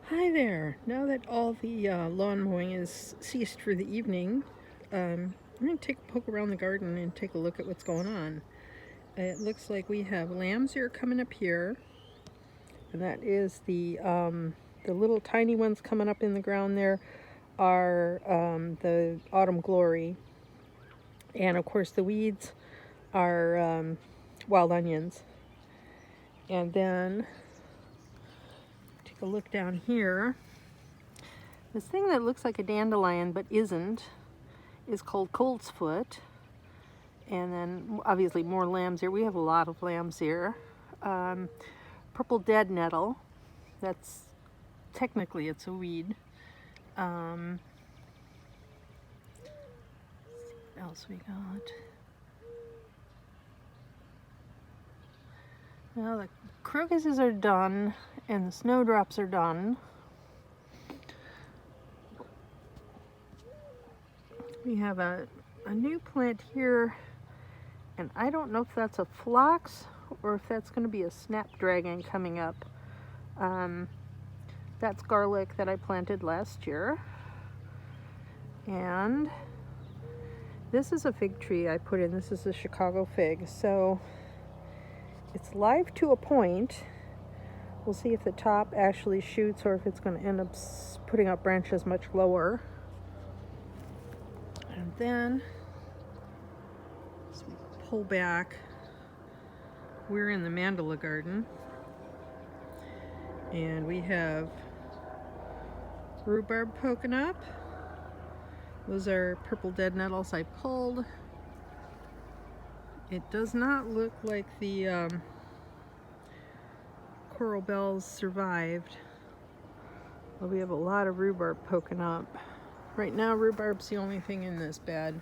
Hi there. Now that all the lawn mowing is ceased for the evening, I'm going to take a poke around the garden and take a look at what's going on. It looks like we have lamb's ear coming up here, and that is the little tiny ones coming up in the ground there are the autumn glory, and of course the weeds are wild onions. And then take a look down here. This thing that looks like a dandelion but isn't is called coltsfoot. And then obviously more lamb's ear. We have a lot of lamb's ear. Purple dead nettle. That's technically it's a weed. What else we got? Well, the crocuses are done and the snowdrops are done. We have a new plant here, and I don't know if that's a phlox or if that's going to be a snapdragon coming up. That's garlic that I planted last year. And this is a fig tree I put in. This is a Chicago fig. So it's live to a point. We'll see if the top actually shoots or if it's going to end up putting up branches much lower. And then, as we pull back, we're in the mandala garden. And we have rhubarb poking up. Those are purple dead nettles I pulled. It does not look like the coral bells survived. But we have a lot of rhubarb poking up. Right now, rhubarb's the only thing in this bed.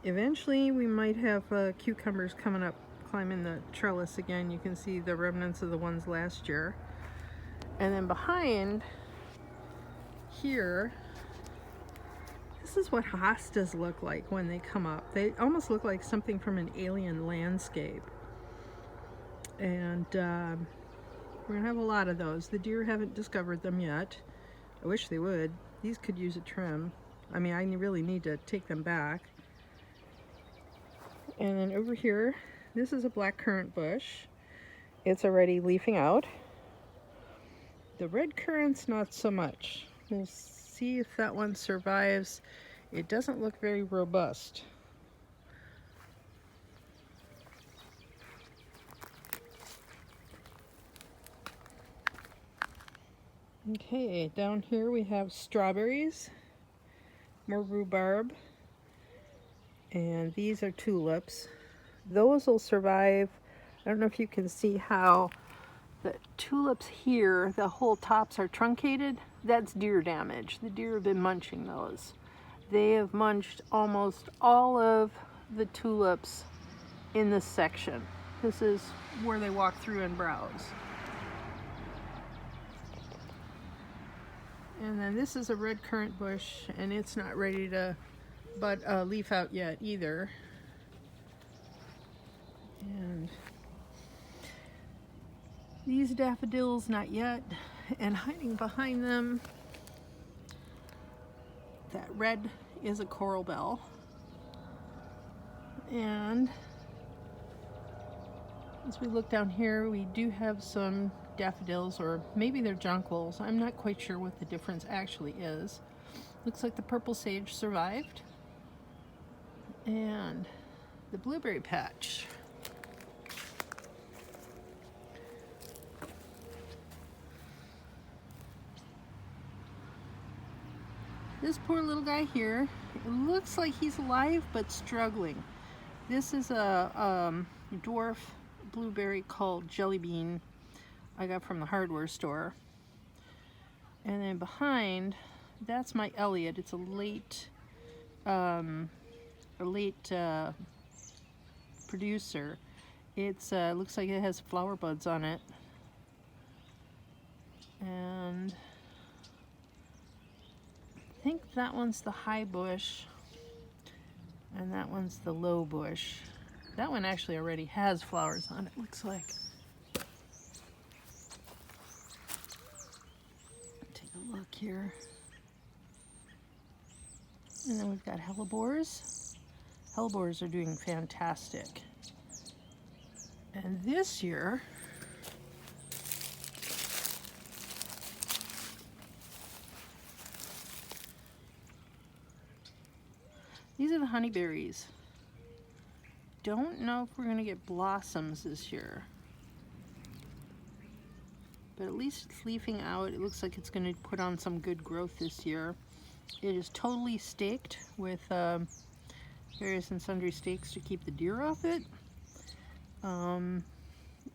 Eventually, we might have cucumbers coming up, climbing the trellis again. You can see the remnants of the ones last year. And then behind here, this is what hostas look like when they come up. They almost look like something from an alien landscape. And we're gonna have a lot of those. The deer haven't discovered them yet. I wish they would. These could use a trim. I mean, I really need to take them back. And then over here, this is a black currant bush. It's already leafing out. The red currant's not so much. We'll see if that one survives. It doesn't look very robust. Okay, down here we have strawberries, more rhubarb, and these are tulips. Those will survive. I don't know if you can see how the tulips here, the whole tops are truncated. That's deer damage. The deer have been munching those. They have munched almost all of the tulips in this section. This is where they walk through and browse. And then this is a red currant bush, and it's not ready to leaf out yet either. And these daffodils, not yet. And hiding behind them, that red is a coral bell. And as we look down here, we do have some daffodils, or maybe they're jonquils. I'm not quite sure what the difference actually is. Looks like the purple sage survived. And the blueberry patch. This poor little guy here, it looks like he's alive but struggling. This is a dwarf blueberry called Jelly Bean I got from the hardware store. And then behind, that's my Elliot. It's a late producer. It's looks like it has flower buds on it. And I think that one's the high bush and that one's the low bush. That one actually already has flowers on it, looks like. here. And then we've got hellebores. Hellebores are doing fantastic. And this year, these are the honeyberries. Don't know if we're gonna get blossoms this year, but at least it's leafing out. It looks like it's gonna put on some good growth this year. It is totally staked with various and sundry stakes to keep the deer off it.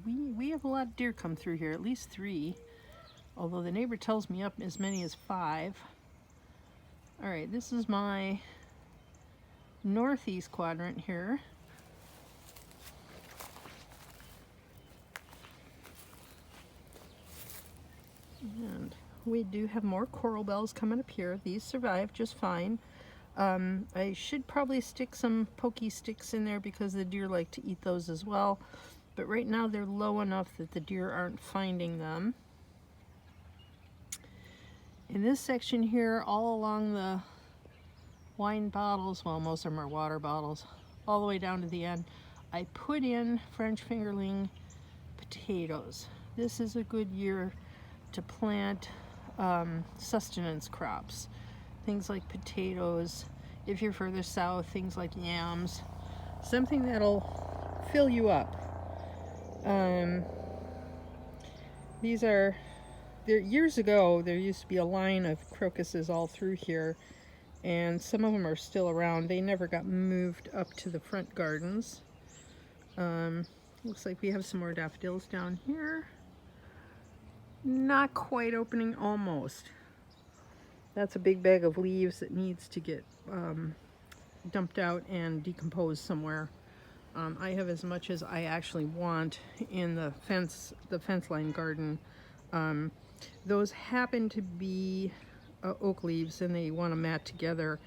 We have a lot of deer come through here, at least 3, although the neighbor tells me up as many as 5. All right, this is my northeast quadrant here. And we do have more coral bells coming up here. These survive just fine. I should probably stick some pokey sticks in there because the deer like to eat those as well. But right now they're low enough that the deer aren't finding them. In this section here, all along the wine bottles, well, most of them are water bottles, all the way down to the end, I put in French fingerling potatoes. This is a good year to plant sustenance crops. Things like potatoes. If you're further south, things like yams. Something that'll fill you up. These are, years ago, there used to be a line of crocuses all through here, and some of them are still around. They never got moved up to the front gardens. Looks like we have some more daffodils down here. Not quite opening, almost. That's a big bag of leaves that needs to get dumped out and decomposed somewhere. I have as much as I actually want in the fence line garden. Those happen to be oak leaves, and they want to mat together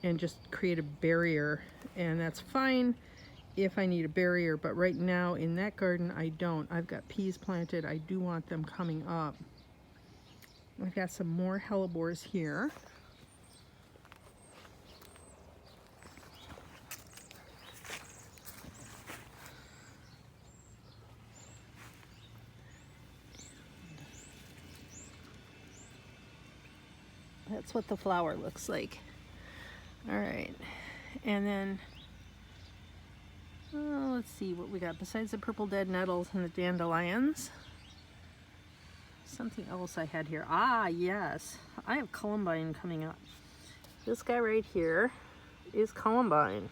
and just create a barrier, and that's fine if I need a barrier, but right now in that garden I don't. I've got peas planted. I do want them coming up. I've got some more hellebores here. That's what the flower looks like. All right, and then let's see what we got besides the purple dead nettles and the dandelions. Something else I had here. Ah, yes, I have columbine coming up. This guy right here is columbine.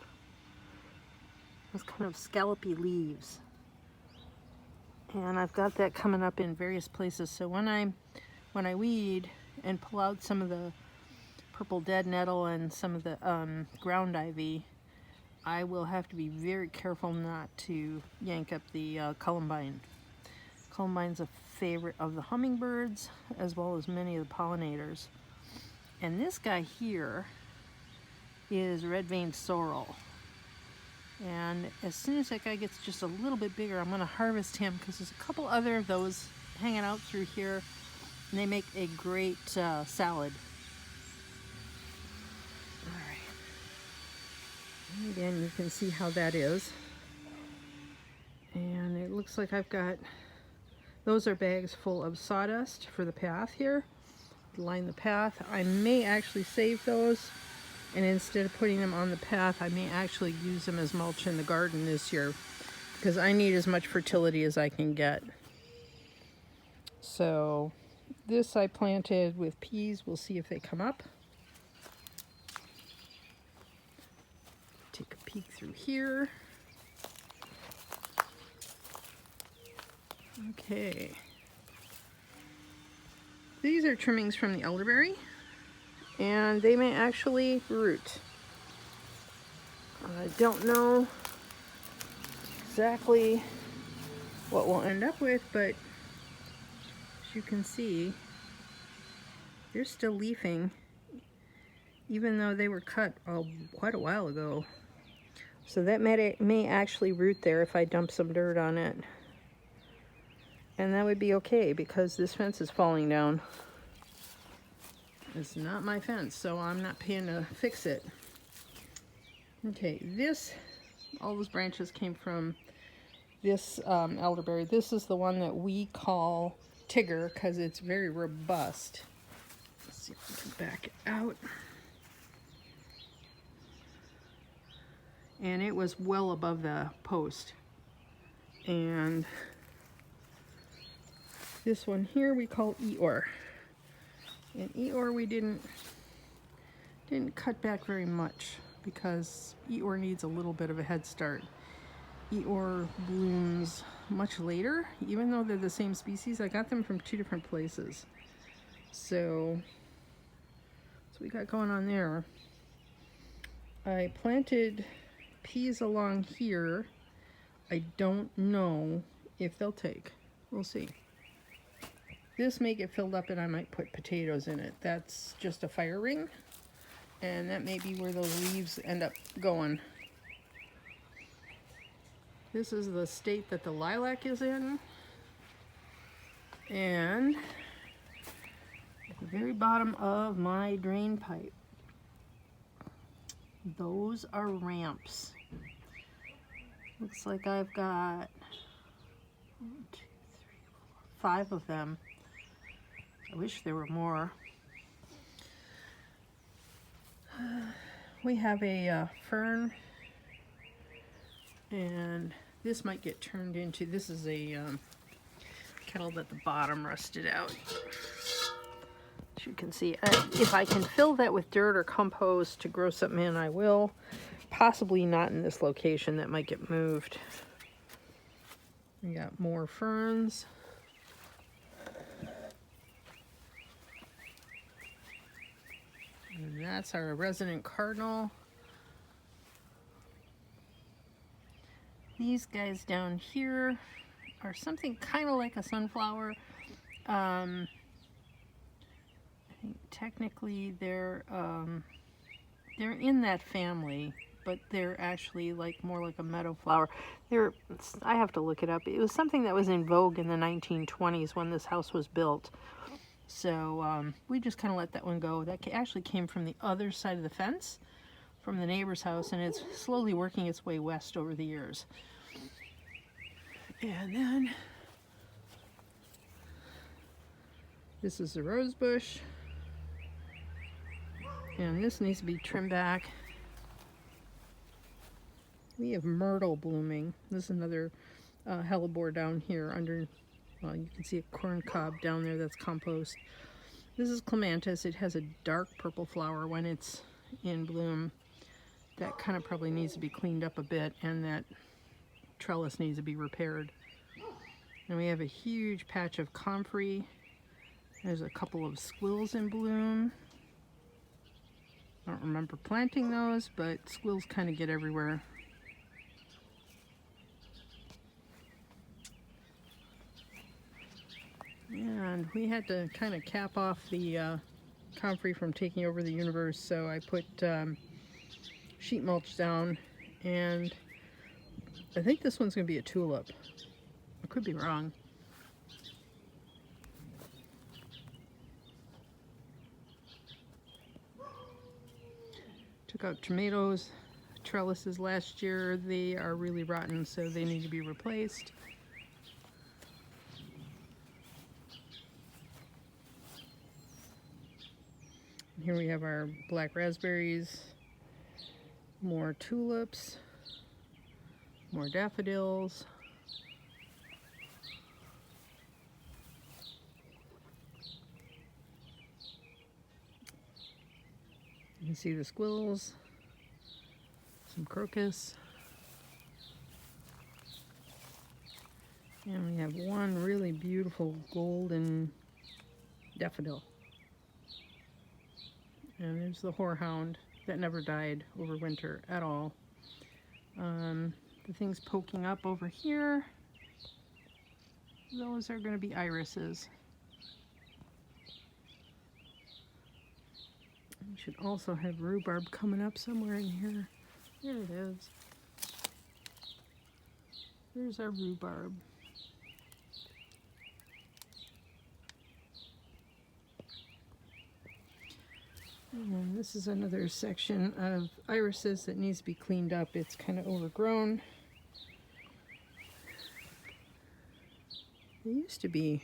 Those kind of scallopy leaves. And I've got that coming up in various places. So when I weed and pull out some of the purple dead nettle and some of the ground ivy, I will have to be very careful not to yank up the columbine. Columbine's a favorite of the hummingbirds as well as many of the pollinators. And this guy here is red-veined sorrel. And as soon as that guy gets just a little bit bigger, I'm going to harvest him because there's a couple other of those hanging out through here, and they make a great salad. All right. And again, you can see how that is. And it looks like I've got, those are bags full of sawdust for the path here. Line the path. I may actually save those, and instead of putting them on the path, I may actually use them as mulch in the garden this year because I need as much fertility as I can get. So this I planted with peas. We'll see if they come up. Take a peek through here. Okay. These are trimmings from the elderberry, and they may actually root. I don't know exactly what we'll end up with, but as you can see, they're still leafing, even though they were cut quite a while ago. So that may actually root there if I dump some dirt on it. And that would be okay because this fence is falling down. It's not my fence, so I'm not paying to fix it. Okay, all those branches came from this elderberry. This is the one that we call Tigger because it's very robust. Let's see if we can back it out. And it was well above the post. And this one here we call Eeyore. And Eeyore we didn't cut back very much because Eeyore needs a little bit of a head start. Eeyore blooms much later, even though they're the same species. I got them from 2 different places. So we got going on there. I planted peas along here. I don't know if they'll take. We'll see. This may get filled up and I might put potatoes in it. That's just a fire ring. And that may be where those leaves end up going. This is the state that the lilac is in. And at the very bottom of my drain pipe, those are ramps. Looks like I've got 1, 2, 3, 4, 5 of them. I wish there were more. We have a fern, and this might get turned into, this is a kettle that the bottom rusted out. As you can see, if I can fill that with dirt or compost to grow something in, I will. Possibly not in this location, that might get moved. We got more ferns. And that's our resident cardinal. These guys down here are something kind of like a sunflower. I think technically they're in that family, but they're actually more like a meadow flower. I have to look it up. It was something that was in vogue in the 1920s when this house was built. So we just kind of let that one go. That actually came from the other side of the fence, from the neighbor's house, and it's slowly working its way west over the years. And then this is the rose bush, and this needs to be trimmed back. We have myrtle blooming. This is another hellebore down here under. Well, you can see a corn cob down there, that's compost. This is clematis. It has a dark purple flower when it's in bloom. That kind of probably needs to be cleaned up a bit, and that trellis needs to be repaired. And we have a huge patch of comfrey. There's a couple of squills in bloom. I don't remember planting those, but squills kind of get everywhere. And we had to kind of cap off the comfrey from taking over the universe, so I put sheet mulch down, and I think this one's going to be a tulip. I could be wrong. Took out tomatoes, trellises last year. They are really rotten, so they need to be replaced. Here we have our black raspberries, more tulips, more daffodils. You can see the squills, some crocus, and we have one really beautiful golden daffodil. And there's the horehound that never died over winter at all. The things poking up over here, those are going to be irises. We should also have rhubarb coming up somewhere in here. There it is. There's our rhubarb. And this is another section of irises that needs to be cleaned up. It's kind of overgrown. There used to be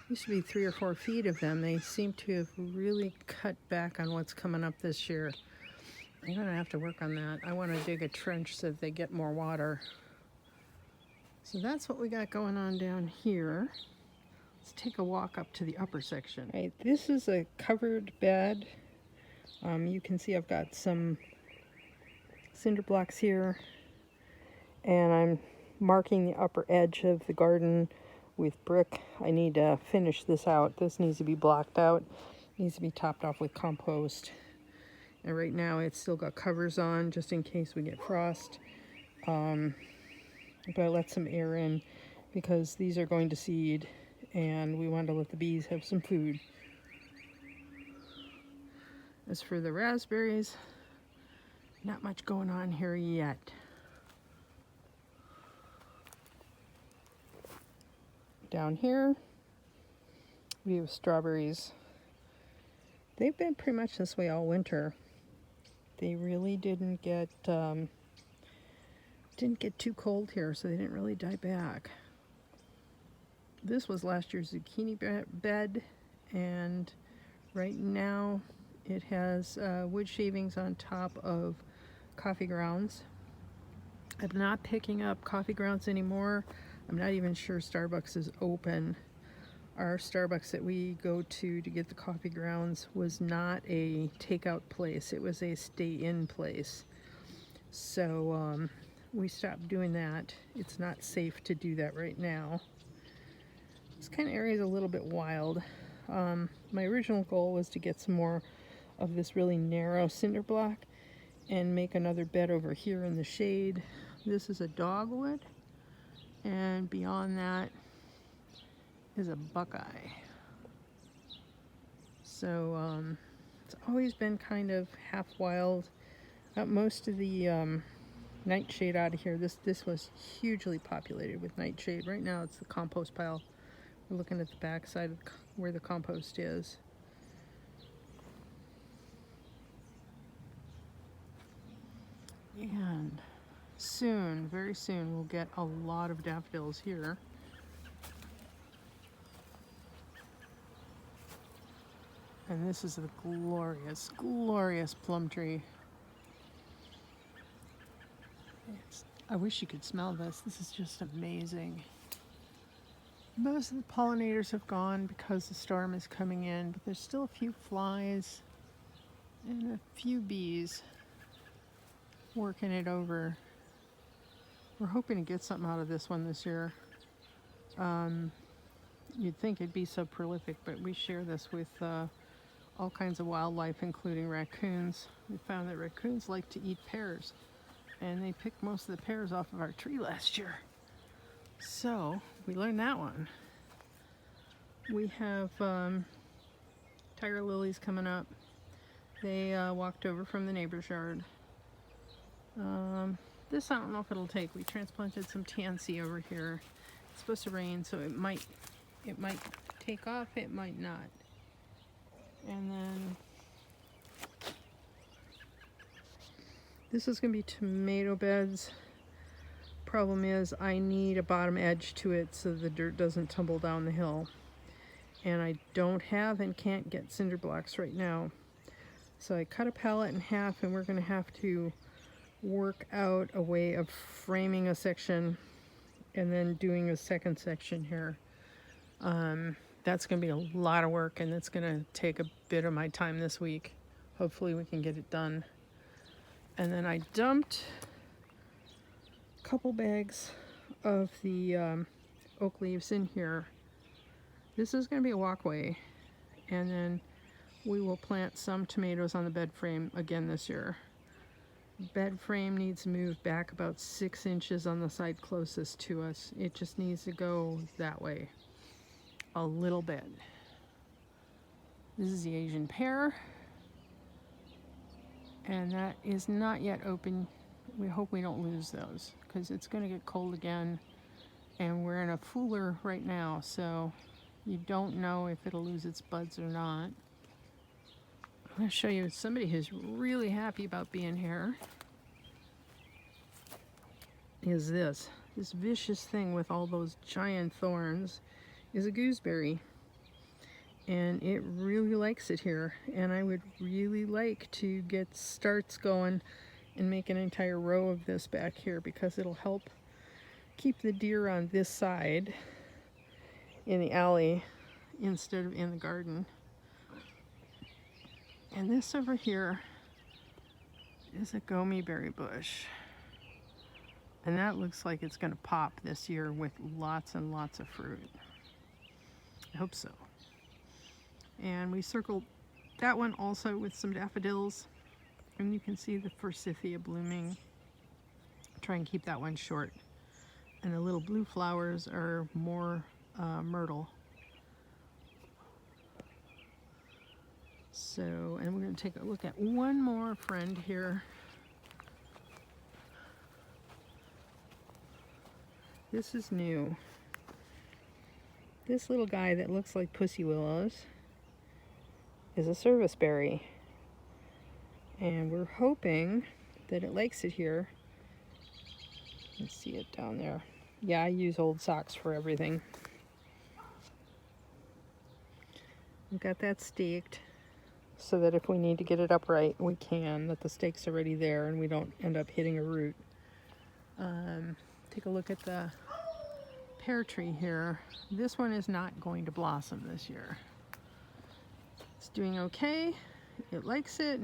3 or 4 feet of them. They seem to have really cut back on what's coming up this year. I'm gonna have to work on that. I want to dig a trench so that they get more water. So that's what we got going on down here. Let's take a walk up to the upper section. All right, this is a covered bed. You can see I've got some cinder blocks here, and I'm marking the upper edge of the garden with brick. I need to finish this out. This needs to be blocked out. It needs to be topped off with compost. And right now it's still got covers on just in case we get frost. But I let some air in because these are going to seed and we want to let the bees have some food. As for the raspberries, not much going on here yet. Down here, we have strawberries. They've been pretty much this way all winter. They really didn't get too cold here, so they didn't really die back. This was last year's zucchini bed, and right now it has wood shavings on top of coffee grounds. I'm not picking up coffee grounds anymore. I'm not even sure Starbucks is open. Our Starbucks that we go to get the coffee grounds was not a takeout place. It was a stay-in place. So we stopped doing that. It's not safe to do that right now. This kind of area is a little bit wild. My original goal was to get some more of this really narrow cinder block and make another bed over here in the shade. This is a dogwood, and beyond that is a buckeye. So it's always been kind of half wild. Got most of the nightshade out of here. This was hugely populated with nightshade. Right now it's the compost pile. We're looking at the back side of where the compost is. And soon, very soon, we'll get a lot of daffodils here. And this is a glorious, glorious plum tree. I wish you could smell this. This is just amazing. Most of the pollinators have gone because the storm is coming in, but there's still a few flies and a few bees working it over. We're hoping to get something out of this one this year. You'd think it'd be so prolific, but we share this with all kinds of wildlife, including raccoons. We found that raccoons like to eat pears, and they picked most of the pears off of our tree last year. So we learned that one. We have tiger lilies coming up. They walked over from the neighbor's yard. This I don't know if it'll take. We transplanted some tansy over here. It's supposed to rain, so it might take off, it might not. And then this is gonna be tomato beds. Problem is I need a bottom edge to it so the dirt doesn't tumble down the hill. And I don't have and can't get cinder blocks right now. So I cut a pallet in half, and we're gonna have to work out a way of framing a section and then doing a second section here. That's gonna be a lot of work, and it's gonna take a bit of my time this week. Hopefully we can get it done. And then I dumped a couple bags of the oak leaves in here. This is gonna be a walkway, and then we will plant some tomatoes on the bed frame again this year. Bed frame needs to move back about 6 inches on the side closest to us. It just needs to go that way a little bit. This is the Asian pear, and that is not yet open. We hope we don't lose those because it's going to get cold again, and we're in a fooler right now, so you don't know if it'll lose its buds or not. I'm going to show you somebody who's really happy about being here. Is this vicious thing with all those giant thorns is a gooseberry, and it really likes it here, and I would really like to get starts going and make an entire row of this back here, because it'll help keep the deer on this side in the alley instead of in the garden. And this over here is a gomeberry bush, and that looks like it's going to pop this year with lots and lots of fruit. I hope so. And we circled that one also with some daffodils, and you can see the forsythia blooming. Try and keep that one short. And the little blue flowers are more myrtle. So, and we're going to take a look at one more friend here. This is new. This little guy that looks like pussy willows is a serviceberry, and we're hoping that it likes it here. Let's see it down there. Yeah, I use old socks for everything. We've got that staked so that if we need to get it upright, we can, that the stake's already there and we don't end up hitting a root. Take a look at the pear tree here. This one is not going to blossom this year. It's doing okay. It likes it.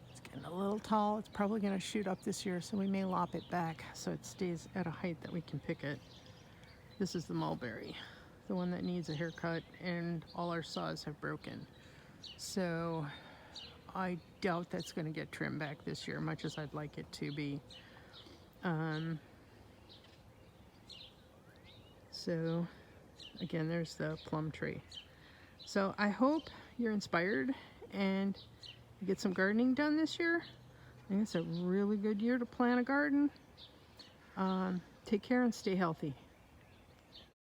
It's getting a little tall. It's probably going to shoot up this year, so we may lop it back so it stays at a height that we can pick it. This is the mulberry, the one that needs a haircut, and all our saws have broken. So I doubt that's going to get trimmed back this year, much as I'd like it to be. So again, there's the plum tree. So I hope you're inspired and you get some gardening done this year. I think it's a really good year to plant a garden. Take care and stay healthy.